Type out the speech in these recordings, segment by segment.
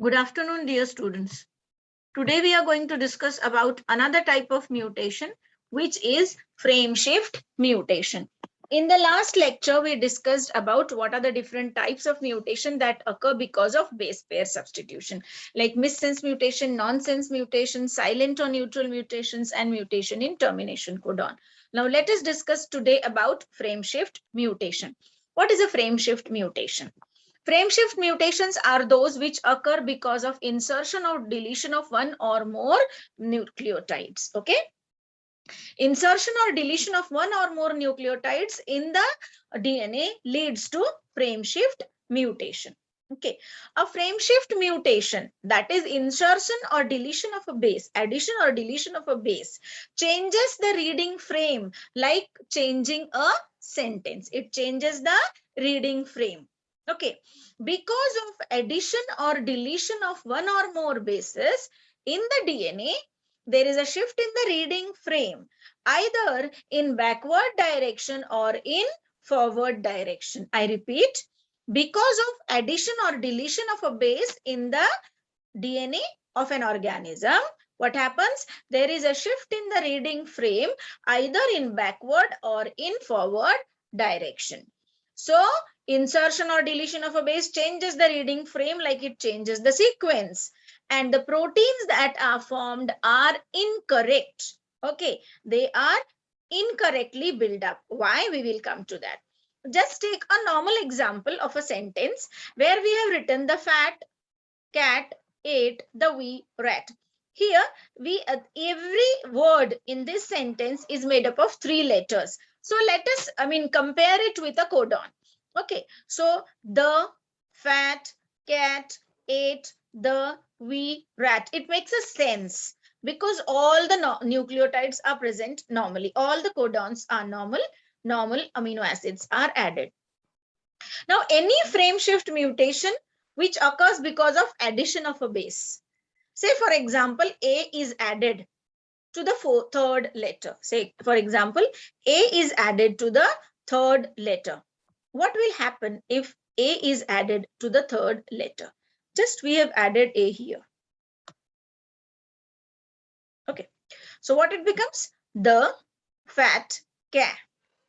Good afternoon, dear students. Today we are going to discuss about another type of mutation, which is frame shift mutation. In the last lecture, we discussed about what are the different types of mutation that occur because of base pair substitution, like missense mutation, nonsense mutation, silent or neutral mutations, and mutation in termination codon. Now let us discuss today about frame shift mutation. What is a frame shift mutation? Frameshift mutations are those which occur because of insertion or deletion of one or more nucleotides. Okay. Insertion or deletion of one or more nucleotides in the DNA leads to frameshift mutation. Okay. A frameshift mutation, that is insertion or deletion of a base, addition or deletion of a base, changes the reading frame like changing a sentence. It changes the reading frame. Okay, because of addition or deletion of one or more bases in the DNA, there is a shift in the reading frame, either in backward direction or in forward direction. I repeat, because of addition or deletion of a base in the DNA of an organism, what happens? There is a shift in the reading frame, either in backward or in forward direction. So, insertion or deletion of a base changes the reading frame like it changes the sequence. And the proteins that are formed are incorrect. Okay, they are incorrectly built up. Why? We will come to that. Just take a normal example of a sentence where we have written the fat cat ate the wee rat. Here, every word in this sentence is made up of 3 letters. So let us, compare it with a codon. Okay, so the fat cat ate the wee rat. It makes a sense because all the nucleotides are present normally. All the codons are normal. Normal amino acids are added. Now, any frame shift mutation which occurs because of addition of a base. Say, for example, A is added to the third letter. Say, for example, A is added to the third letter. What will happen if A is added to the third letter? Just we have added A here. Okay. So what it becomes? The fat cat.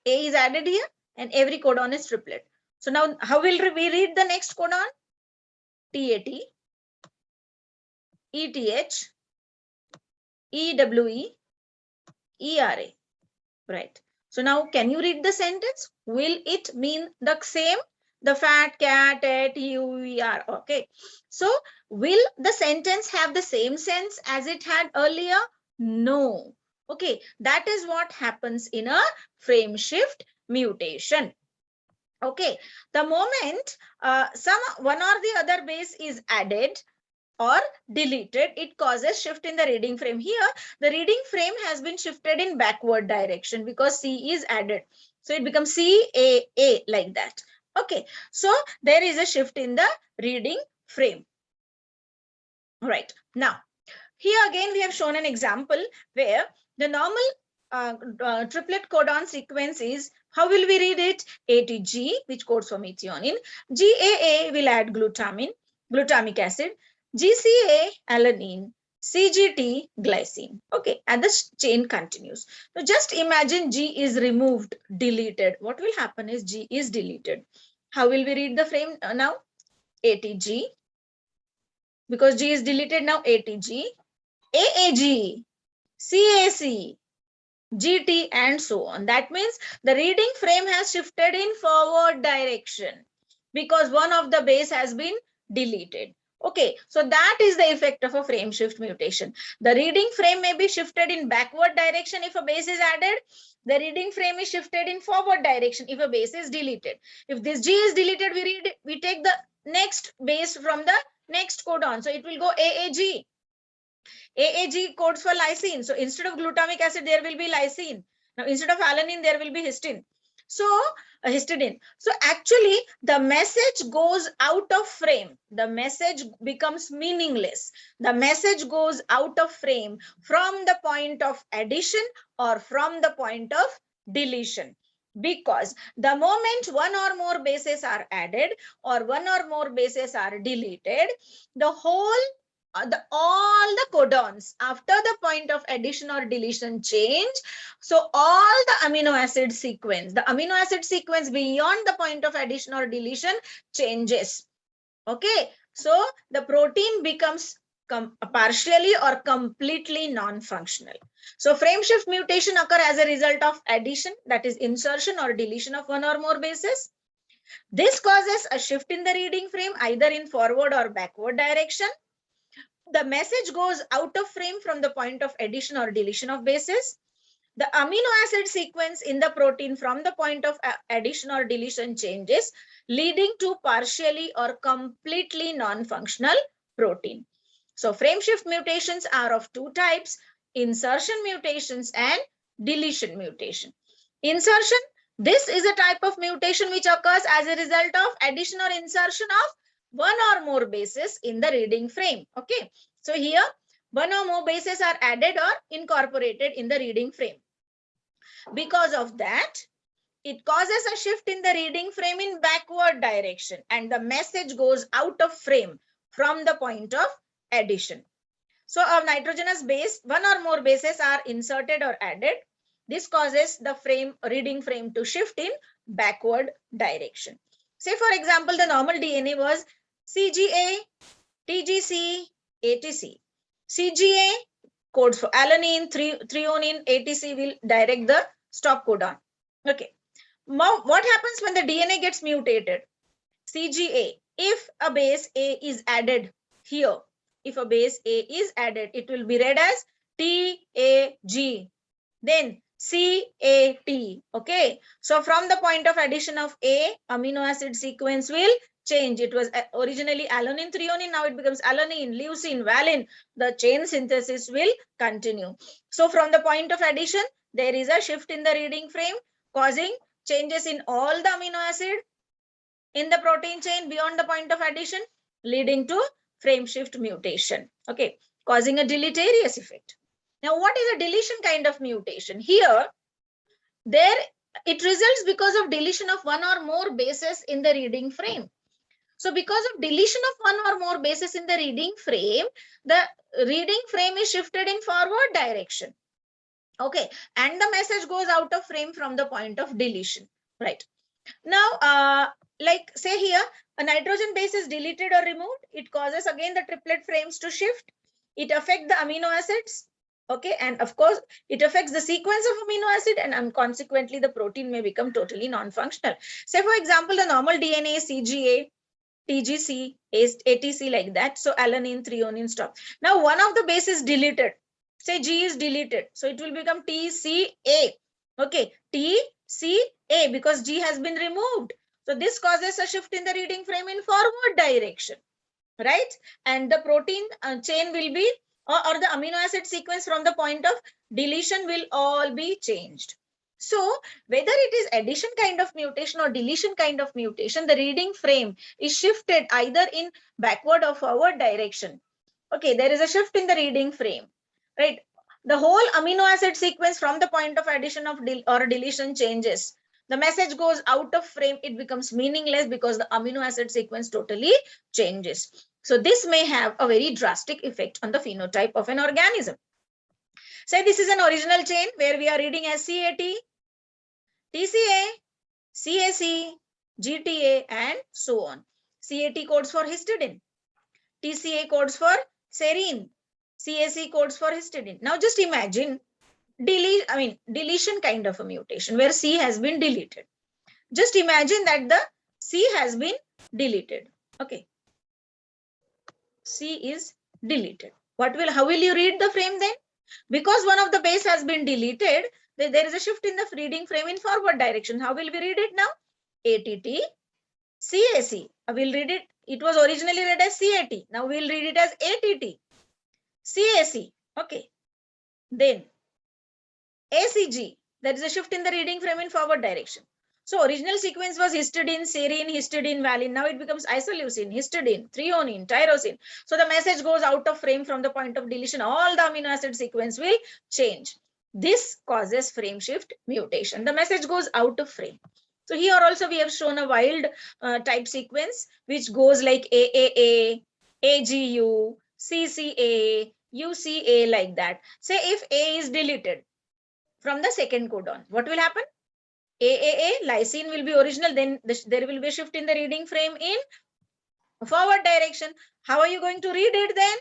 A is added here and every codon is triplet. So now how will we read the next codon? TAT, ETH, EWE, ERA. Right. So now can you read the sentence? Will it mean the same? The fat cat ate UER. Okay. So will the sentence have the same sense as it had earlier? No. Okay. That is what happens in a frame shift mutation. Okay. The moment one or the other base is added or deleted, it causes shift in the reading frame. Here, the reading frame has been shifted in backward direction because C is added. So it becomes CAA like that. Okay, so there is a shift in the reading frame. Right, now, here again we have shown an example where the normal triplet codon sequence is, how will we read it? ATG, which codes for methionine. GAA will add glutamic acid. GCA, alanine. CGT, glycine. Okay, and the chain continues. So just imagine G is removed, deleted. What will happen is G is deleted. How will we read the frame now? ATG. Because G is deleted now, ATG. AAG, CAC, GT, and so on. That means the reading frame has shifted in forward direction because one of the base has been deleted. Okay, so that is the effect of a frame shift mutation. The reading frame may be shifted in backward direction if a base is added. The reading frame is shifted in forward direction if a base is deleted. If this G is deleted, we take the next base from the next codon. So it will go AAG. AAG codes for lysine. So instead of glutamic acid, there will be lysine. Now instead of alanine, there will be histidine. So histidine. So actually the message goes out of frame. The message becomes meaningless. The message goes out of frame from the point of addition or from the point of deletion. Because the moment one or more bases are added or one or more bases are deleted, the whole all the codons after the point of addition or deletion change. So all the amino acid sequence, the amino acid sequence beyond the point of addition or deletion changes. Okay, so the protein becomes partially or completely non-functional. So frame shift mutation occur as a result of addition, that is insertion or deletion of one or more bases. This causes a shift in the reading frame either in forward or backward direction. The message goes out of frame from the point of addition or deletion of bases. The amino acid sequence in the protein from the point of addition or deletion changes, leading to partially or completely non-functional protein. So frame shift mutations are of two types: insertion mutations and deletion mutation. Insertion, this is a type of mutation which occurs as a result of addition or insertion of one or more bases in the reading frame. Okay, so here one or more bases are added or incorporated in the reading frame. Because of that, it causes a shift in the reading frame in backward direction and the message goes out of frame from the point of addition. So a nitrogenous base, one or more bases are inserted or added. This causes the reading frame to shift in backward direction. Say for example, the normal DNA was CGA, TGC, ATC. CGA codes for alanine, threonine, ATC will direct the stop codon. Okay. Now, what happens when the DNA gets mutated? CGA, if a base A is added here, if a base A is added, it will be read as TAG, then CAT. Okay. So from the point of addition of A, amino acid sequence will change. It was originally alanine, threonine, now it becomes alanine, leucine, valine. The chain synthesis will continue. So from the point of addition, there is a shift in the reading frame causing changes in all the amino acid in the protein chain beyond the point of addition, leading to frame shift mutation. Okay, causing a deleterious effect. Now, what is a deletion kind of mutation? Here, it results because of deletion of one or more bases in the reading frame. So because of deletion of one or more bases in the reading frame, the reading frame is shifted in forward direction. Okay, and the message goes out of frame from the point of deletion. Right. Now, like say here, a nitrogen base is deleted or removed. It causes again the triplet frames to shift. It affects the amino acids. Okay, and of course, it affects the sequence of amino acid and consequently the protein may become totally non-functional. Say for example, the normal DNA, CGA, TGC, ATC like that. So alanine, threonine, stop. Now one of the base is deleted. Say G is deleted. So it will become TCA. Okay, TCA because G has been removed. So this causes a shift in the reading frame in forward direction, right? And the protein chain will be, or the amino acid sequence from the point of deletion will all be changed. So whether it is addition kind of mutation or deletion kind of mutation, the reading frame is shifted either in backward or forward direction. Okay, there is a shift in the reading frame, right? The whole amino acid sequence from the point of addition of or deletion changes. The message goes out of frame, it becomes meaningless because the amino acid sequence totally changes. So this may have a very drastic effect on the phenotype of an organism. Say this is an original chain where we are reading as CAT, TCA, CAC, GTA, and so on. CAT codes for histidine. TCA codes for serine. CAC codes for histidine. Now just imagine deletion kind of a mutation where C has been deleted. Just imagine that the C has been deleted. Okay. C is deleted. How will you read the frame then? Because one of the base has been deleted, there is a shift in the reading frame in forward direction. How will we read it now? ATT, CAC. I will read it. It was originally read as CAT. Now we'll read it as ATT. CAC. Okay. Then ACG. There is a shift in the reading frame in forward direction. So original sequence was histidine, serine, histidine, valine. Now it becomes isoleucine, histidine, threonine, tyrosine. So the message goes out of frame from the point of deletion. All the amino acid sequence will change. This causes frame shift mutation. The message goes out of frame. So here also we have shown a wild type sequence which goes like AAA, AGU, CCA, UCA, like that. Say if A is deleted from the second codon, what will happen? AAA, lysine will be original, then there will be a shift in the reading frame in forward direction. How are you going to read it then?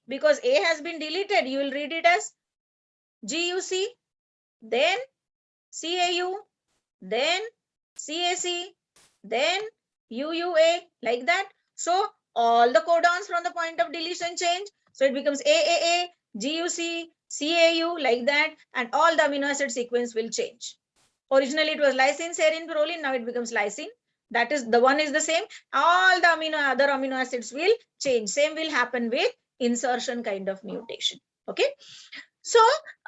Because A has been deleted, you will read it as GUC, then CAU, then CAC, then UUA, like that. So all the codons from the point of deletion change. So it becomes AAA, GUC, CAU, like that, and all the amino acid sequence will change. Originally it was lysine, serine, proline, now it becomes lysine. That is, the one is the same. All the other amino acids will change. Same will happen with insertion kind of mutation. Okay. So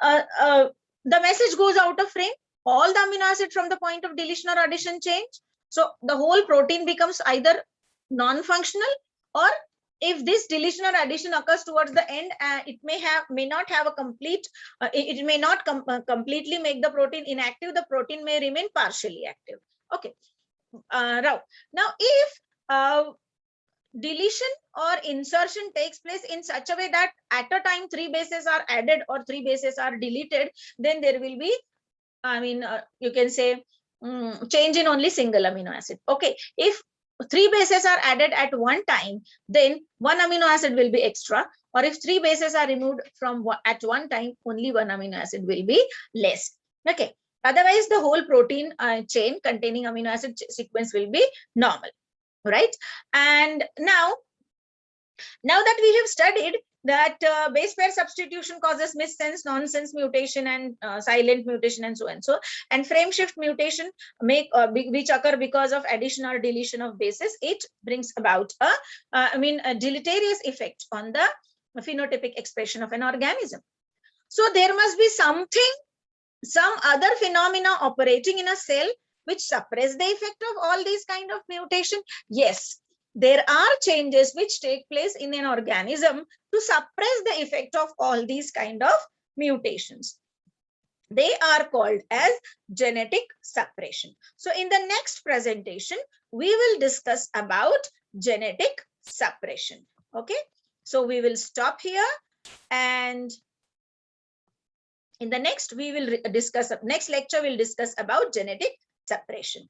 the message goes out of frame. All the amino acids from the point of deletion or addition change. So the whole protein becomes either non-functional, or if this deletion or addition occurs towards the end, it may not have a complete, it may not completely make the protein inactive. The protein may remain partially active. Okay. Now if deletion or insertion takes place in such a way that at a time 3 bases are added or 3 bases are deleted, then there will be, you can say, change in only single amino acid. Okay. If 3 bases are added at one time, then 1 amino acid will be extra. Or if 3 bases are removed from at one time, only 1 amino acid will be less. Okay. Otherwise, the whole protein chain containing amino acid sequence will be normal. Right. And now that we have studied that base pair substitution causes missense, nonsense mutation, and silent mutation, and so on. So, and frame shift mutation which occur because of addition or deletion of bases, it brings about a deleterious effect on the phenotypic expression of an organism. So there must be some other phenomena operating in a cell which suppress the effect of all these kind of mutation. Yes, there are changes which take place in an organism to suppress the effect of all these kind of mutations. They are called as genetic suppression. So in the next presentation, we will discuss about genetic suppression. Okay, so we will stop here, and in the next lecture we'll discuss about genetic suppression.